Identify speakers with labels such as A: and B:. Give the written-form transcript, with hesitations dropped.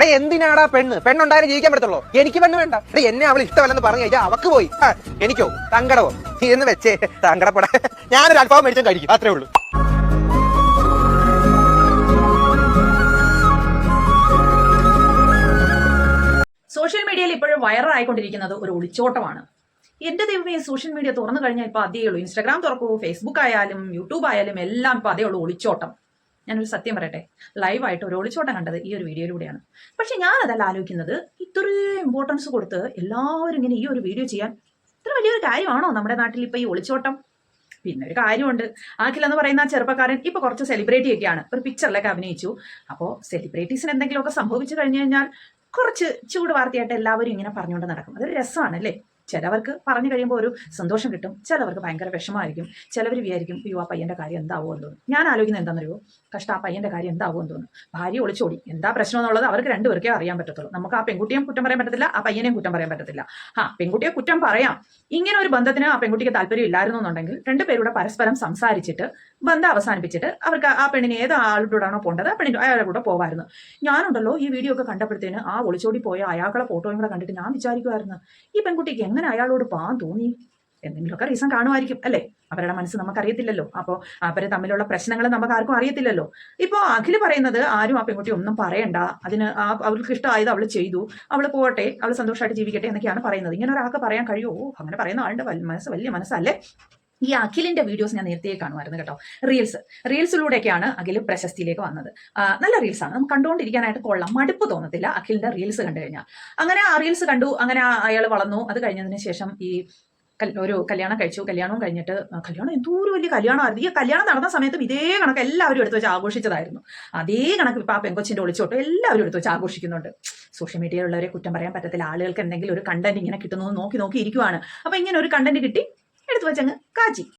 A: എന്തിനാടാ പെണ്ണുണ്ടായാലും ജീവിക്കാൻ പറ്റത്തുള്ളൂ. എനിക്ക് പെണ്ണ് വേണ്ട. എന്നെ അവൾ ഇഷ്ടമല്ലെന്ന് പറഞ്ഞു കഴിഞ്ഞാൽ അവക്ക് പോയി, എനിക്കോ സങ്കടമോ എന്ന് വെച്ചേ സങ്കടപ്പെടാ. ഞാനൊരു അൽഫാം മേടിച്ചും കഴിക്കും, അത്രേ ഉള്ളൂ.
B: സോഷ്യൽ മീഡിയയിൽ ഇപ്പോഴും വൈറലായിക്കൊണ്ടിരിക്കുന്നത് ഒരു ഒളിച്ചോട്ടമാണ്. എന്റെ ദൈവമേ, സോഷ്യൽ മീഡിയ തുറന്നു കഴിഞ്ഞാൽ ഇപ്പൊ അതേ ഉള്ളൂ. ഇൻസ്റ്റാഗ്രാം തുറക്കൂ, ഫേസ്ബുക്ക് ആയാലും യൂട്യൂബ് ആയാലും എല്ലാം ഇപ്പൊ അതേ ഉള്ളൂ ഒളിച്ചോട്ടം. ഞാനൊരു സത്യം പറയട്ടെ, ലൈവായിട്ട് ഒരു ഒളിച്ചോട്ടം കണ്ടത് ഈ ഒരു വീഡിയോയിലൂടെയാണ്. പക്ഷെ ഞാനതല്ല ആലോചിക്കുന്നത്, ഇത്രയും ഇമ്പോർട്ടൻസ് കൊടുത്ത് എല്ലാവരും ഇങ്ങനെ ഈ ഒരു വീഡിയോ ചെയ്യാൻ ഇത്ര വലിയൊരു കാര്യമാണോ നമ്മുടെ നാട്ടിൽ ഇപ്പൊ ഈ ഒളിച്ചോട്ടം? പിന്നെ ഒരു കാര്യമുണ്ട്, അഖിൽ എന്ന് പറയുന്ന ആ ചെറുപ്പക്കാരൻ ഇപ്പൊ കുറച്ച് സെലിബ്രിറ്റി ഒക്കെയാണ്, ഒരു പിക്ചറിലൊക്കെ അഭിനയിച്ചു. അപ്പോൾ സെലിബ്രിറ്റീസിന് എന്തെങ്കിലുമൊക്കെ സംഭവിച്ചു കഴിഞ്ഞു കഴിഞ്ഞാൽ കുറച്ച് ചൂട് വാർത്തയായിട്ട് എല്ലാവരും ഇങ്ങനെ പറഞ്ഞുകൊണ്ട് നടക്കും. അതൊരു രസമാണ് അല്ലേ? ചിലവർക്ക് പറഞ്ഞു കഴിയുമ്പോൾ ഒരു സന്തോഷം കിട്ടും, ചിലവർക്ക് ഭയങ്കര വിഷമമായിരിക്കും. ചിലവർ വിചാരിക്കും അയ്യോ ആ പയ്യന്റെ കാര്യം എന്താവോ എന്ന് തോന്നും. ഞാൻ ആലോചിക്കുന്നത് എന്താണെന്നറിയോ, കഷ്ടം ആ പയ്യന്റെ കാര്യം എന്താവോ എന്ന് തോന്നും. ഭാര്യ ഒളിച്ചോടി, എന്താ പ്രശ്നം എന്നുള്ളത് അവർക്ക് രണ്ടുപേർക്കേ അറിയാൻ പറ്റത്തുള്ളൂ. നമുക്ക് ആ പെൺകുട്ടിയും കുറ്റം പറയാൻ പറ്റത്തില്ല, ആ പയ്യനെയും കുറ്റം പറയാൻ പറ്റത്തില്ല. പെൺകുട്ടിയെ കുറ്റം പറയാം. ഇങ്ങനെ ഒരു ബന്ധത്തിന് ആ പെൺകുട്ടിക്ക് താല്പര്യം ഇല്ലായിരുന്നു എന്നുണ്ടെങ്കിൽ രണ്ടുപേരുടെ പരസ്പരം സംസാരിച്ചിട്ട് ബന്ധം അവസാനിപ്പിച്ചിട്ട് അവർക്ക് ആ പെണ്ണിന് ഏത് ആളുടോടാണോ പോകേണ്ടത് ആ പെണ്ണിന് അയാളുടെ കൂടെ പോകാമായിരുന്നു. ഞാനുണ്ടല്ലോ ഈ വീഡിയോ ഒക്കെ കണ്ടപ്പോഴത്തേന് ആ ഒളിച്ചോടി പോയ അയാളുടെ ഫോട്ടോയും കൂടെ കണ്ടിട്ട് ഞാൻ വിചാരിക്കുമായിരുന്നു, ഈ പെൺകുട്ടിക്ക് എങ്ങനെ അയാളോട് പാൻ തോന്നി? എന്തെങ്കിലുമൊക്കെ റീസൺ കാണുമായിരിക്കും അല്ലേ? അവരുടെ മനസ്സ് നമുക്കറിയത്തില്ലല്ലോ. അപ്പോൾ അവര് തമ്മിലുള്ള പ്രശ്നങ്ങൾ നമുക്ക് ആർക്കും അറിയത്തില്ലല്ലോ. ഇപ്പോൾ അഖില് പറയുന്നത് ആരും ആ പെൺകുട്ടി ഒന്നും പറയണ്ട, അതിന് അവൾക്ക് ഇഷ്ടമായത് അവൾ ചെയ്തു, അവൾ പോകട്ടെ, അവൾ സന്തോഷമായിട്ട് ജീവിക്കട്ടെ എന്നൊക്കെയാണ് പറയുന്നത്. ഇങ്ങനെ ഒരാൾക്ക് പറയാൻ കഴിയുമോ? അങ്ങനെ പറയുന്ന ആളുടെ മനസ്സ് വലിയ മനസ്സല്ലേ? ഈ അഖിലിന്റെ വീഡിയോസ് ഞാൻ നേരത്തെ കാണുമായിരുന്നു കേട്ടോ. റീൽസിലൂടെയൊക്കെയാണ് അഖിൽ പ്രശസ്തിയിലേക്ക് വന്നത്. നല്ല റീൽസാണ്, നമുക്ക് കണ്ടുകൊണ്ടിരിക്കാനായിട്ട് കൊള്ളാം, മടുപ്പ് തോന്നത്തില്ല അഖിലിന്റെ റീൽസ് കണ്ടു കഴിഞ്ഞാൽ. അങ്ങനെ ആ റീൽസ് കണ്ടു, അങ്ങനെ അയാൾ വളർന്നു. അത് കഴിഞ്ഞതിന് ശേഷം ഈ ഒരു കല്യാണം കഴിച്ചു. കല്യാണവും കഴിഞ്ഞിട്ട് കല്യാണം എന്തോരം വലിയ കല്യാണമായിരുന്നു. ഈ കല്യാണം നടന്ന സമയത്തും ഇതേ കണക്ക് എല്ലാവരും എടുത്ത് വെച്ച് ആഘോഷിച്ചതായിരുന്നു. അതേ കണക്ക് ഇപ്പൊ ആ പെങ്കൊച്ചിന്റെ ഒളിച്ചോട്ടോ എല്ലാവരും എടുത്ത് വെച്ച് ആഘോഷിക്കുന്നുണ്ട്. സോഷ്യൽ മീഡിയയിലുള്ളവരെ കുറ്റം പറയാൻ പറ്റത്തില്ല. ആളുകൾക്ക് എന്തെങ്കിലും ഒരു കണ്ടന്റ് ഇങ്ങനെ കിട്ടുന്നു നോക്കി നോക്കി ഇരിക്കുവാണ്. അപ്പൊ ഇങ്ങനെ ഒരു കണ്ടന്റ് കിട്ടി, എടുത്തു വെച്ചങ്ങ് കാച്ചി.